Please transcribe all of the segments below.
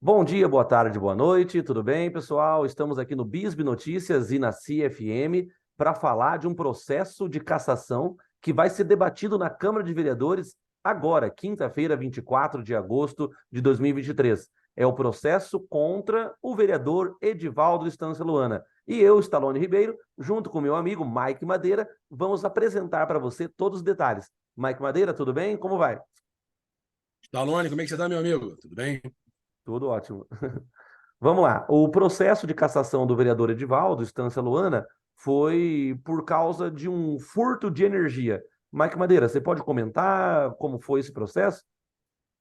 Bom dia, boa tarde, boa noite, tudo bem, pessoal? Estamos aqui no Bisbe Notícias e na CFM para falar de um processo de cassação que vai ser debatido na Câmara de Vereadores agora, quinta-feira, 24 de agosto de 2023. É o processo contra o vereador Edivaldo Estância Luana. E eu, Stallone Ribeiro, junto com meu amigo Mike Madeira, vamos apresentar para você todos os detalhes. Mike Madeira, tudo bem? Como vai? Stallone, como é que você está, meu amigo? Tudo bem? Tudo ótimo. Vamos lá. O processo de cassação do vereador Edivaldo, Estância Luana, foi por causa de um furto de energia. Mike Madeira, você pode comentar como foi esse processo?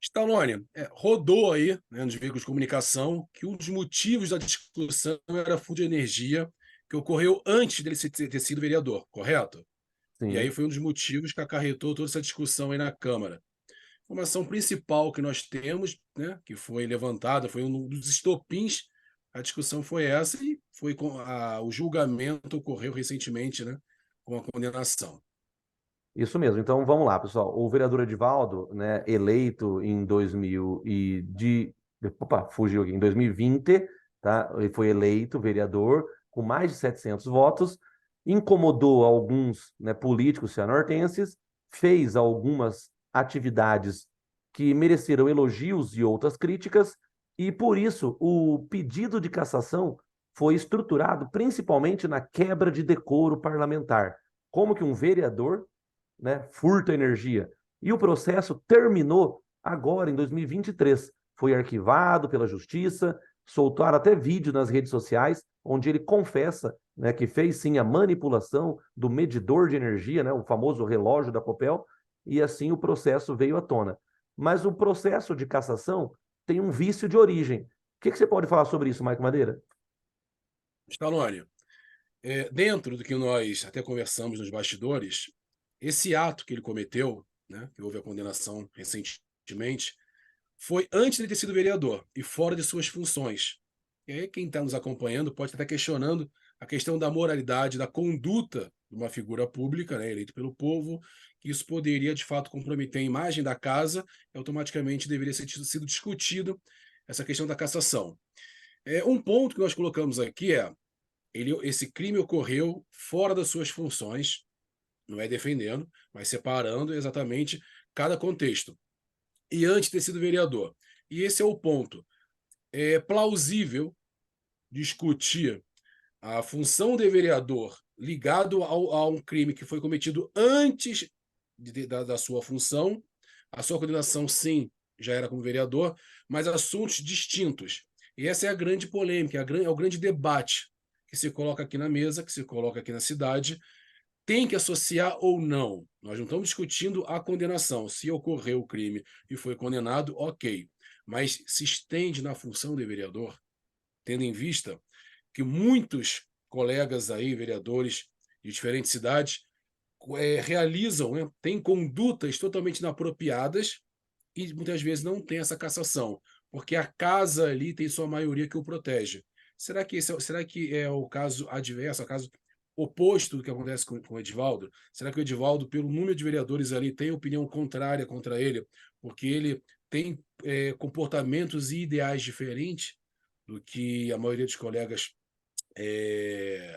Stallone, rodou aí, né, nos veículos de comunicação, que um dos motivos da discussão era furto de energia que ocorreu antes dele ter sido vereador, correto? E aí Sim, foi um dos motivos que acarretou toda essa discussão aí na Câmara. A informação principal que nós temos, né, que foi levantada, foi um dos estopins, a discussão foi essa e o julgamento ocorreu recentemente, né, com a condenação. isso mesmo. Então vamos lá, pessoal. O vereador Edivaldo, né, eleito em 2000 e de, opa, fugiu aqui, em 2020, tá? Ele foi eleito vereador com mais de 700 votos, incomodou alguns, né, políticos cianortenses, fez algumas atividades que mereceram elogios e outras críticas, e por isso o pedido de cassação foi estruturado principalmente na quebra de decoro parlamentar. Como que um vereador, né, furto energia. E o processo terminou agora, em 2023. Foi arquivado pela justiça, soltaram até vídeo nas redes sociais, onde ele confessa, né, que fez sim a manipulação do medidor de energia, né, o famoso relógio da Copel, e assim o processo veio à tona. Mas o processo de cassação tem um vício de origem. O que você pode falar sobre isso, Mike Madeira? Stallone, dentro do que nós até conversamos nos bastidores, esse ato que ele cometeu, né, que houve a condenação recentemente, foi antes de ele ter sido vereador e fora de suas funções. E aí, quem está nos acompanhando pode estar questionando a questão da moralidade, da conduta de uma figura pública, né, eleito pelo povo, que isso poderia, de fato, comprometer a imagem da casa e automaticamente deveria ser sido discutido essa questão da cassação. Um ponto que nós colocamos aqui esse crime ocorreu fora das suas funções, não é defendendo, mas separando exatamente cada contexto. E antes de ter sido vereador. E esse é o ponto. É plausível discutir a função de vereador ligado a um crime que foi cometido antes da sua função. A sua condenação, sim, já era como vereador, mas assuntos distintos. E essa é a grande polêmica, é o grande debate que se coloca aqui na mesa, que se coloca aqui na cidade. Tem que associar ou não? Nós não estamos discutindo a condenação. Se ocorreu o crime e foi condenado, ok. Mas se estende na função de vereador, tendo em vista que muitos colegas aí, vereadores de diferentes cidades, realizam, né, têm condutas totalmente inapropriadas e muitas vezes não tem essa cassação, porque a casa ali tem sua maioria que o protege. Será que é o caso adverso, o caso oposto do que acontece com o Edivaldo? Será que o Edivaldo, pelo número de vereadores ali, tem opinião contrária contra ele, porque ele tem comportamentos e ideais diferentes do que a maioria dos colegas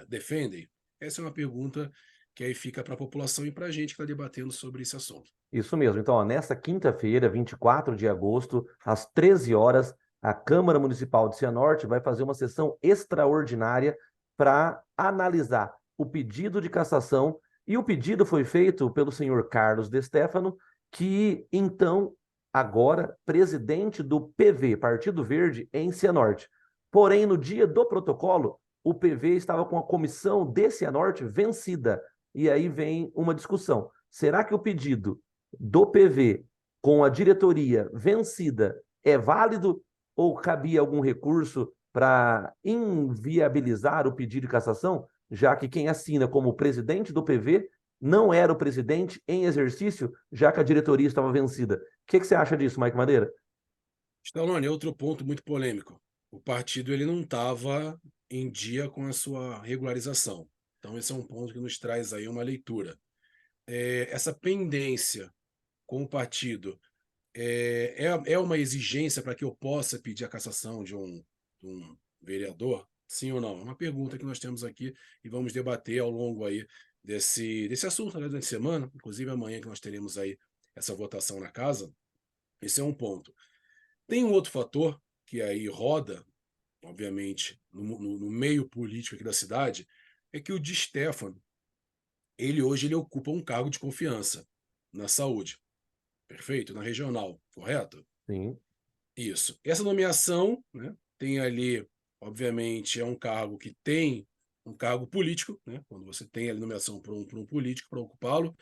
defendem? Essa é uma pergunta que aí fica para a população e para a gente que está debatendo sobre esse assunto. Isso mesmo. Então, ó, nesta quinta-feira, 24 de agosto, às 13 horas, a Câmara Municipal de Cianorte vai fazer uma sessão extraordinária para analisar o pedido de cassação. E o pedido foi feito pelo senhor Carlos De Stefano, que então, agora, presidente do PV, Partido Verde, em Cianorte. Porém, no dia do protocolo, o PV estava com a comissão de Cianorte vencida. E aí vem uma discussão. Será que o pedido do PV com a diretoria vencida é válido ou cabia algum recurso para inviabilizar o pedido de cassação, já que quem assina como presidente do PV não era o presidente em exercício, já que a diretoria estava vencida? O que você acha disso, Mike Madeira? Stallone, outro ponto muito polêmico. O partido ele não estava em dia com a sua regularização. Então, esse é um ponto que nos traz aí uma leitura. Essa pendência com o partido é uma exigência para que eu possa pedir a cassação de um vereador? Sim ou não? É uma pergunta que nós temos aqui e vamos debater ao longo aí desse assunto, né, durante a semana, inclusive amanhã que nós teremos aí essa votação na casa. Esse é um ponto. Tem um outro fator que aí roda, obviamente, no meio político aqui da cidade, é que o Di Stéfano, ele ocupa um cargo de confiança na saúde, perfeito? Na regional, correto? Sim. Isso. Essa nomeação, né, tem ali, obviamente, é um cargo que tem um cargo político, né, quando você tem a nomeação para um político para ocupá-lo,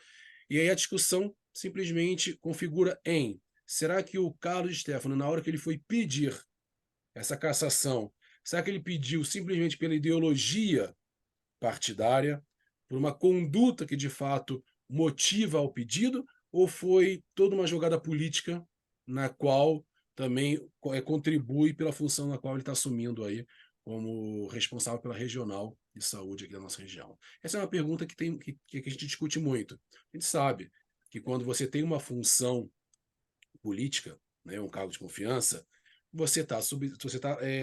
e aí a discussão simplesmente configura em: será que o Carlos Stefano, na hora que ele foi pedir essa cassação, será que ele pediu simplesmente pela ideologia partidária, por uma conduta que de fato motiva ao pedido, ou foi toda uma jogada política na qual também contribui pela função na qual ele está assumindo aí como responsável pela regional de saúde aqui da nossa região? Essa é uma pergunta que a gente discute muito. A gente sabe que quando você tem uma função política, né, um cargo de confiança, você tá,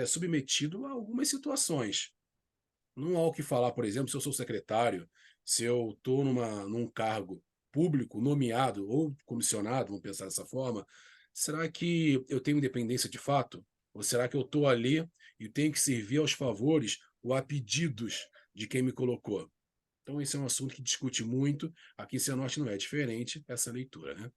submetido a algumas situações. Não há o que falar, por exemplo, se eu sou secretário, se eu estou num cargo público, nomeado ou comissionado, vamos pensar dessa forma, será que eu tenho independência de fato? Ou será que eu estou ali e tenho que servir aos favores ou a pedidos de quem me colocou? Então, esse é um assunto que discute muito. Aqui em Cianorte não é diferente essa leitura, né?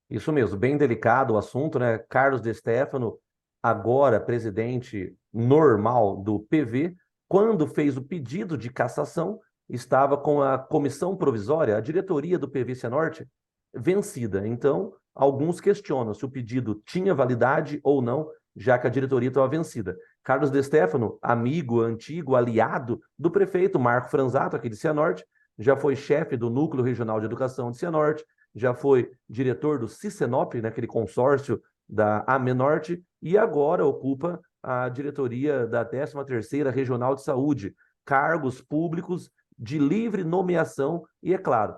Isso mesmo, bem delicado o assunto, né? Carlos De Stefano, agora presidente normal do PV, quando fez o pedido de cassação, estava com a comissão provisória, a diretoria do PV Cianorte, vencida. Então, alguns questionam se o pedido tinha validade ou não, já que a diretoria estava vencida. Carlos De Stefano, amigo, antigo, aliado do prefeito Marco Franzato, aqui de Cianorte, já foi chefe do Núcleo Regional de Educação de Cianorte, já foi diretor do Cicenop, naquele consórcio da Amenorte, e agora ocupa a diretoria da 13ª Regional de Saúde, cargos públicos de livre nomeação, e é claro,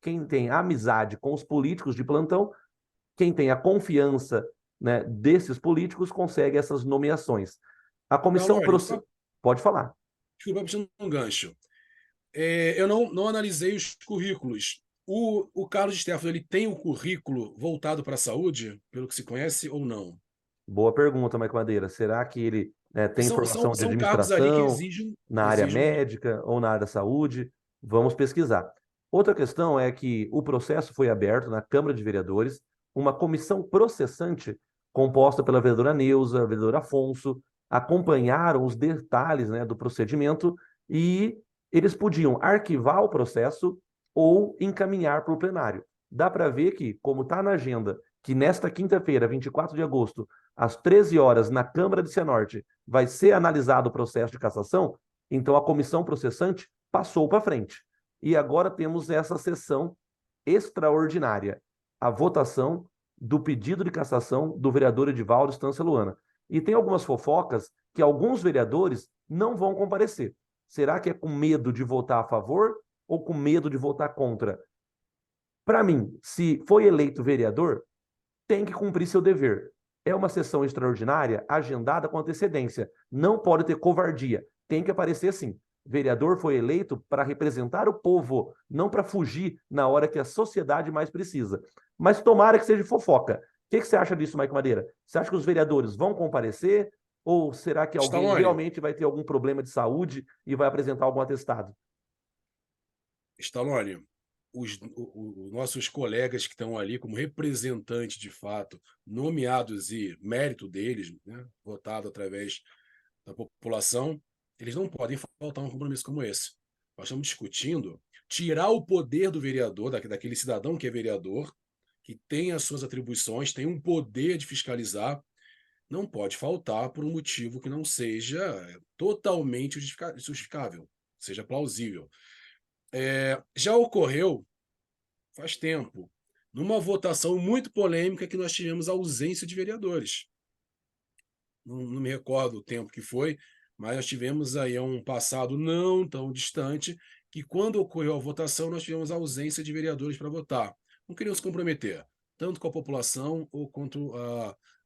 quem tem amizade com os políticos de plantão, quem tem a confiança, né, desses políticos, consegue essas nomeações. A comissão Calori, pode falar. desculpa, puxando um gancho. Eu não analisei os currículos. O Carlos Stefano, ele tem um currículo voltado para a saúde, pelo que se conhece, ou não? Boa pergunta, Mike Madeira. Será que ele, né, tem formação de São cargos ali que administração na área exigem médica ou na área da saúde? Vamos pesquisar. Outra questão é que o processo foi aberto na Câmara de Vereadores, uma comissão processante composta pela vereadora Neuza, vereador Afonso, acompanharam os detalhes, né, do procedimento e eles podiam arquivar o processo ou encaminhar para o plenário. Dá para ver que, como está na agenda, que nesta quinta-feira, 24 de agosto, às 13 horas, na Câmara de Cianorte, vai ser analisado o processo de cassação, então a comissão processante passou para frente. E agora temos essa sessão extraordinária, a votação do pedido de cassação do vereador Edivaldo Estância Luana. E tem algumas fofocas que alguns vereadores não vão comparecer. Será que é com medo de votar a favor ou com medo de votar contra? Para mim, se foi eleito vereador, tem que cumprir seu dever. É uma sessão extraordinária, agendada com antecedência. Não pode ter covardia. Tem que aparecer sim. Vereador foi eleito para representar o povo, não para fugir na hora que a sociedade mais precisa. Mas tomara que seja fofoca. O que você acha disso, Mike Madeira? Você acha que os vereadores vão comparecer? Ou será que alguém Stallone, realmente vai ter algum problema de saúde e vai apresentar algum atestado? Stallone, os nossos colegas que estão ali como representantes de fato, nomeados e mérito deles, né, votado através da população, eles não podem faltar um compromisso como esse. Nós estamos discutindo tirar o poder do vereador, daquele cidadão que é vereador, que tem as suas atribuições, tem um poder de fiscalizar, não pode faltar por um motivo que não seja totalmente justificável, seja plausível. Já ocorreu faz tempo, numa votação muito polêmica que nós tivemos a ausência de vereadores. Não me recordo o tempo que foi, mas nós tivemos aí um passado não tão distante que quando ocorreu a votação nós tivemos a ausência de vereadores para votar. Não queriam se comprometer. tanto com a população ou quanto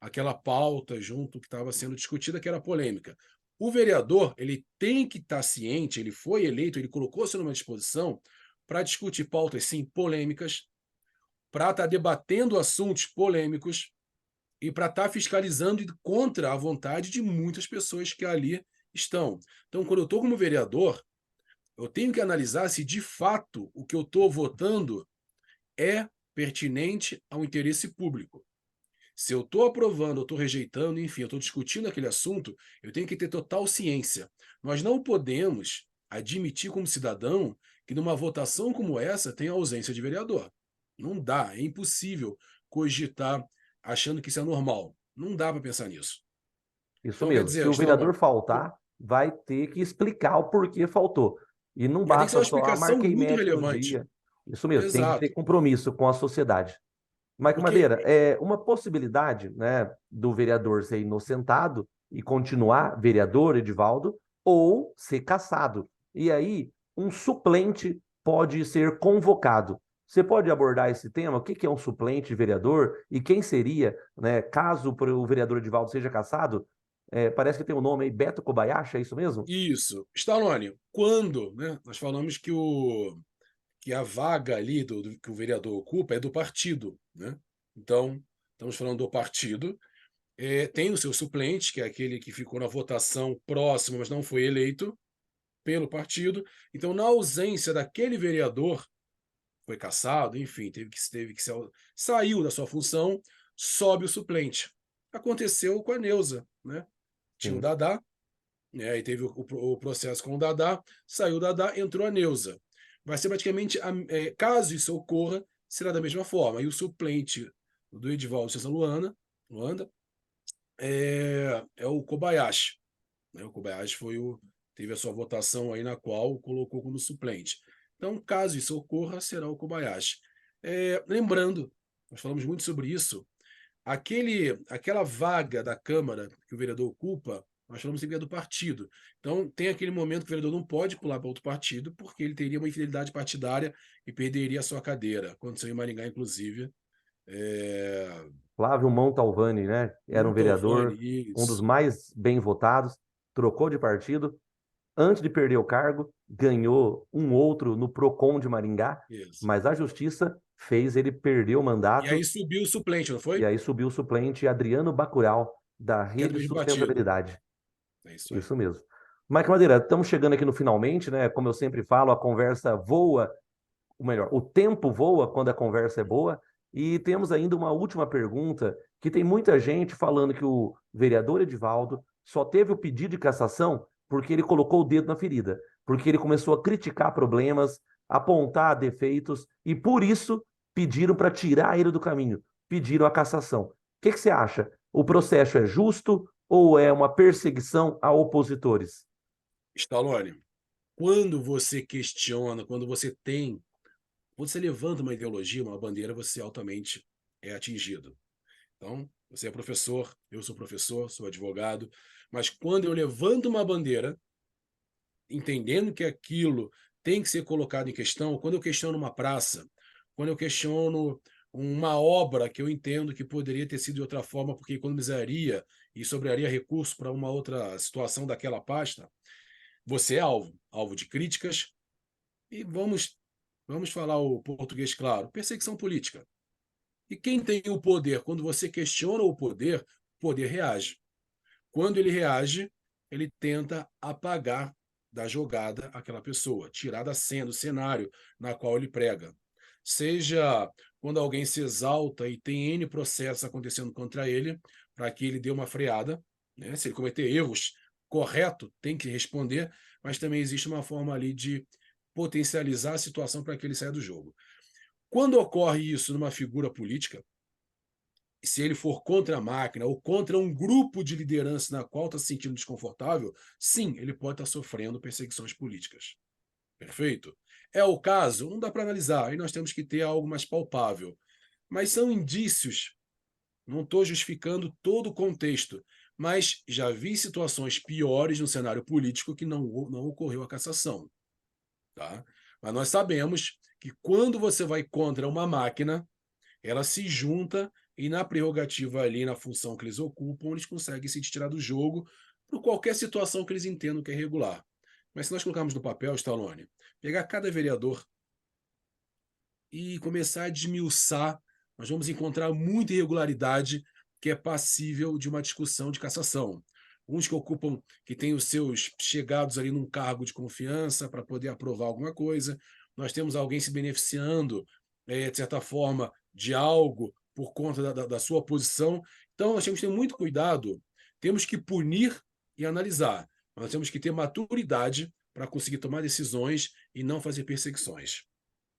aquela pauta junto que estava sendo discutida, que era polêmica. O vereador, ele tem que estar ciente, ele foi eleito, ele colocou-se numa disposição para discutir pautas, sim, polêmicas, para estar debatendo assuntos polêmicos e para estar fiscalizando contra a vontade de muitas pessoas que ali estão. Então, quando eu estou como vereador, eu tenho que analisar se de fato o que eu estou votando é pertinente ao interesse público. Se eu estou aprovando, eu estou rejeitando, enfim, eu estou discutindo aquele assunto, eu tenho que ter total ciência. Nós não podemos admitir como cidadão que numa votação como essa tenha ausência de vereador. Não dá, é impossível cogitar achando que isso é normal. Não dá para pensar nisso. Isso Então, quer mesmo. Se dizer, o vereador Stallone, faltar, vai ter que explicar o porquê faltou. E não mas tem que ser basta uma só, explicação marquei muito médico no relevante. dia. Isso mesmo, tem que ter Exato. compromisso com a sociedade. Michael Porque Madeira, é uma possibilidade, né, do vereador ser inocentado e continuar vereador, Edivaldo, ou ser cassado. E aí, um suplente pode ser convocado. Você pode abordar esse tema? O que é um suplente de vereador e quem seria, né, caso o vereador Edivaldo seja cassado? Parece que tem um nome aí, Beto Kobayashi, é isso mesmo? isso, Stallone, quando, né, nós falamos que a vaga ali que o vereador ocupa é do partido, né? Então, estamos falando do partido. Tem o seu suplente, que é aquele que ficou na votação próxima, mas não foi eleito pelo partido. Então, na ausência daquele vereador, foi cassado, enfim, saiu da sua função, sobe o suplente. Aconteceu com a Neuza, né? Tinha o Sim, Dadá, né? Aí teve o processo com o Dadá, saiu o Dadá, entrou a Neuza. Vai ser praticamente, caso isso ocorra, será da mesma forma. E o suplente do Edivaldo César Luanda, é o Kobayashi. Né? O Kobayashi teve a sua votação aí na qual o colocou como suplente. Então, caso isso ocorra, será o Kobayashi. Lembrando, nós falamos muito sobre isso, aquela vaga da Câmara que o vereador ocupa, nós falamos sempre que é do partido. Então, tem aquele momento que o vereador não pode pular para outro partido, porque ele teria uma infidelidade partidária e perderia a sua cadeira. Aconteceu em Maringá, inclusive. É... Flávio Montalvani, né? Era um Montalvani, vereador, um dos isso. mais bem votados, trocou de partido, antes de perder o cargo, ganhou um outro no Procon de Maringá, Isso. mas a justiça fez ele perder o E aí mandato subiu o suplente, não e foi? aí subiu o suplente Adriano Bacurau, da Que é do Rede mesmo partido. Sustentabilidade. É isso aí. Isso mesmo. Mike Madeira, estamos chegando aqui no finalmente, né? Como eu sempre falo, a conversa voa, ou melhor, o tempo voa quando a conversa é boa. E temos ainda uma última pergunta, que tem muita gente falando que o vereador Edivaldo só teve o pedido de cassação porque ele colocou o dedo na ferida, porque ele começou a criticar problemas, apontar defeitos, e por isso pediram para tirar ele do caminho, pediram a cassação. O que você acha? O processo é justo ou é uma perseguição a opositores? Stallone, quando você questiona, quando você levanta uma ideologia, uma bandeira, você altamente é atingido. Então, você é professor, eu sou professor, sou advogado, mas quando eu levanto uma bandeira, entendendo que aquilo tem que ser colocado em questão, quando eu questiono uma praça, quando eu questiono uma obra que eu entendo que poderia ter sido de outra forma porque economizaria e sobraria recurso para uma outra situação daquela pasta, você é alvo de críticas e vamos falar o português claro, perseguição política. E quem tem o poder, quando você questiona o poder reage. Quando ele reage, ele tenta apagar da jogada aquela pessoa, tirar da cena, do cenário na qual ele prega. Seja quando alguém se exalta e tem N processos acontecendo contra ele, para que ele dê uma freada, né? Se ele cometer erros, correto, tem que responder, mas também existe uma forma ali de potencializar a situação para que ele saia do jogo. Quando ocorre isso numa figura política, se ele for contra a máquina ou contra um grupo de liderança na qual está se sentindo desconfortável, sim, ele pode estar sofrendo perseguições políticas. Perfeito? É o caso? Não dá para analisar, aí nós temos que ter algo mais palpável. Mas são indícios, não estou justificando todo o contexto, mas já vi situações piores no cenário político que não ocorreu a cassação. Tá? Mas nós sabemos que quando você vai contra uma máquina, ela se junta e na prerrogativa ali, na função que eles ocupam, eles conseguem se tirar do jogo por qualquer situação que eles entendam que é irregular. Mas se nós colocarmos no papel, Stallone, pegar cada vereador e começar a desmiuçar, nós vamos encontrar muita irregularidade que é passível de uma discussão de cassação. Uns que ocupam, que têm os seus chegados ali num cargo de confiança para poder aprovar alguma coisa. Nós temos alguém se beneficiando, de certa forma, de algo por conta da sua posição. Então, nós temos que ter muito cuidado, temos que punir e analisar. Nós temos que ter maturidade para conseguir tomar decisões e não fazer perseguições.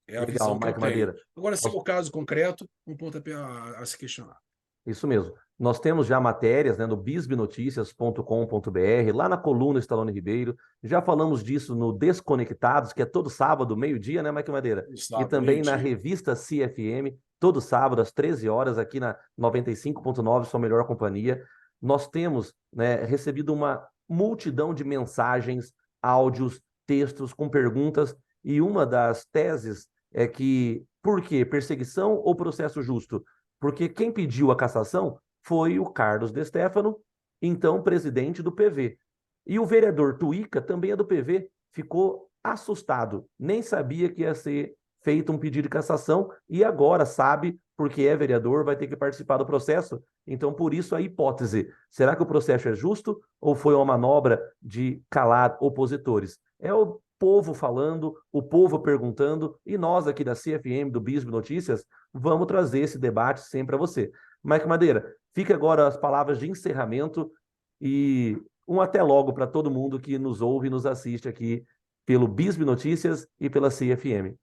É a Legal, visão que eu Mike tenho. Madeira. Agora, se é Nós o caso concreto, um pontapé a se questionar. Isso mesmo. Nós temos já matérias, né, no bisbinoticias.com.br, lá na coluna Stallone Ribeiro. Já falamos disso no Desconectados, que é todo sábado, meio-dia, né, Mike Madeira? No E sábado, também na meio-dia. revista CFM, todo sábado, às 13 horas, aqui na 95.9, sua melhor companhia. Nós temos, né, recebido uma multidão de mensagens, áudios, textos com perguntas, e uma das teses é que, por quê? Perseguição ou processo justo? Porque quem pediu a cassação foi o Carlos De Stefano, então presidente do PV. E o vereador Tuica, também é do PV, ficou assustado, nem sabia que ia ser feito um pedido de cassação e agora sabe, porque é vereador, vai ter que participar do processo. Então, por isso a hipótese, será que o processo é justo ou foi uma manobra de calar opositores? É o povo falando, o povo perguntando, e nós aqui da CFM, do Bispo Notícias, vamos trazer esse debate sempre para você. Mike Madeira, fica agora as palavras de encerramento e um até logo para todo mundo que nos ouve e nos assiste aqui pelo Bispo Notícias e pela CFM.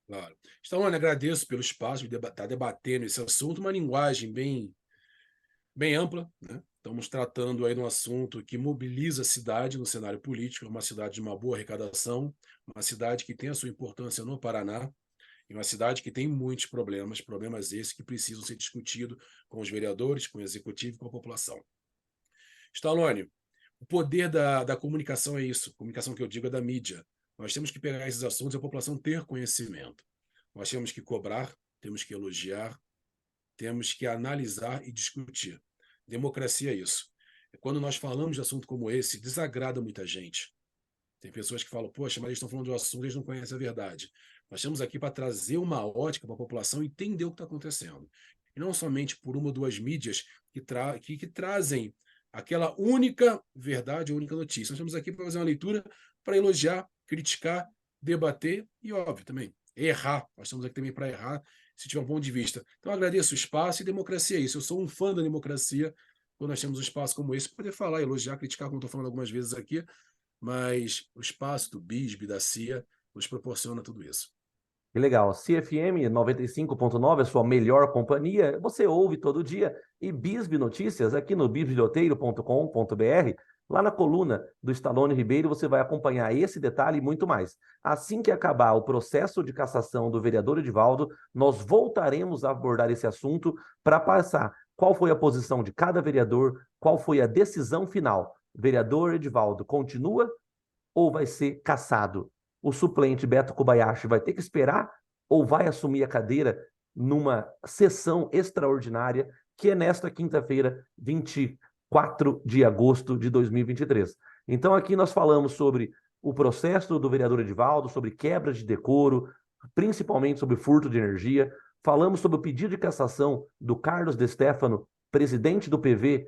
Claro. Stallone, agradeço pelo espaço de estar debatendo esse assunto, uma linguagem bem ampla, né? Estamos tratando aí de um assunto que mobiliza a cidade no cenário político, uma cidade de uma boa arrecadação, uma cidade que tem a sua importância no Paraná, e uma cidade que tem muitos problemas, problemas esses que precisam ser discutidos com os vereadores, com o executivo e com a população. Stallone, o poder da comunicação é isso, comunicação que eu digo é da mídia. Nós temos que pegar esses assuntos e a população ter conhecimento. Nós temos que cobrar, temos que elogiar, temos que analisar e discutir. Democracia é isso. Quando nós falamos de assunto como esse, desagrada muita gente. Tem pessoas que falam, poxa, mas eles estão falando de um assunto, eles não conhecem a verdade. Nós estamos aqui para trazer uma ótica para a população entender o que está acontecendo. E não somente por uma ou duas mídias que trazem aquela única verdade, única notícia. Nós estamos aqui para fazer uma leitura, para elogiar, criticar, debater e, óbvio, também errar. Nós estamos aqui também para errar, se tiver um ponto de vista. Então, eu agradeço o espaço e democracia é isso. Eu sou um fã da democracia quando nós temos um espaço como esse, poder falar, elogiar, criticar, como estou falando algumas vezes aqui, mas o espaço do BISB, da CIA, nos proporciona tudo isso. Que legal. CFM 95.9, a sua melhor companhia, você ouve todo dia. E Bisbe Notícias, aqui no bisbilhoteiro.com.br, lá na coluna do Stallone Ribeiro, você vai acompanhar esse detalhe e muito mais. Assim que acabar o processo de cassação do vereador Edivaldo, nós voltaremos a abordar esse assunto para passar qual foi a posição de cada vereador, qual foi a decisão final. Vereador Edivaldo continua ou vai ser cassado? O suplente Beto Kobayashi vai ter que esperar ou vai assumir a cadeira numa sessão extraordinária que é nesta quinta-feira, 24 de agosto de 2023. Então aqui nós falamos sobre o processo do vereador Edivaldo, sobre quebra de decoro, principalmente sobre furto de energia, falamos sobre o pedido de cassação do Carlos De Stefano, presidente do PV,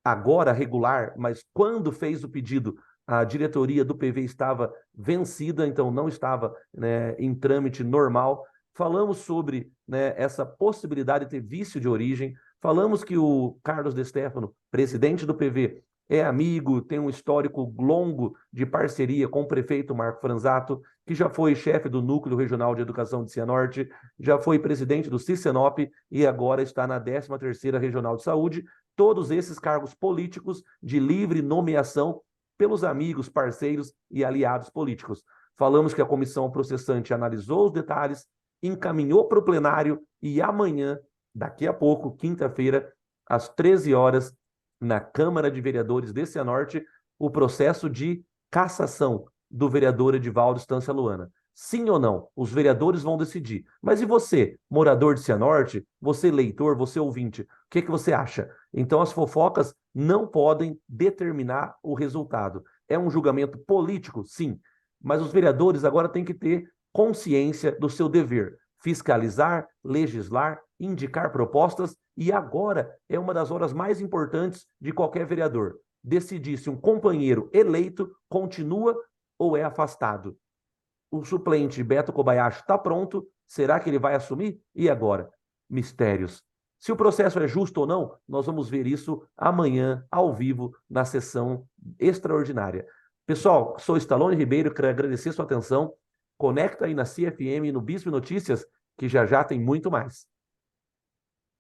agora regular, mas quando fez o pedido a diretoria do PV estava vencida, então não estava, né, em trâmite normal. Falamos sobre, né, essa possibilidade de ter vício de origem. Falamos que o Carlos De Stefano, presidente do PV, é amigo, tem um histórico longo de parceria com o prefeito Marco Franzato, que já foi chefe do Núcleo Regional de Educação de Cianorte, já foi presidente do Cicenop e agora está na 13ª Regional de Saúde. Todos esses cargos políticos de livre nomeação pelos amigos, parceiros e aliados políticos. Falamos que a comissão processante analisou os detalhes, encaminhou para o plenário e amanhã, daqui a pouco, quinta-feira, às 13 horas, na Câmara de Vereadores de Cianorte, o processo de cassação do vereador Edivaldo Estância Luana. Sim ou não? Os vereadores vão decidir. Mas e você, morador de Cianorte? Você, leitor, você, ouvinte? O que você acha? Então, as fofocas não podem determinar o resultado. É um julgamento político? Sim. Mas os vereadores agora têm que ter consciência do seu dever. Fiscalizar, legislar, indicar propostas, e agora é uma das horas mais importantes de qualquer vereador. Decidir se um companheiro eleito continua ou é afastado. O suplente Beto Kobayashi está pronto. Será que ele vai assumir? E agora? Mistérios. Se o processo é justo ou não, nós vamos ver isso amanhã, ao vivo, na sessão extraordinária. Pessoal, sou Stallone Ribeiro, quero agradecer sua atenção. Conecta aí na CFM, no Bispo Notícias, que já já tem muito mais.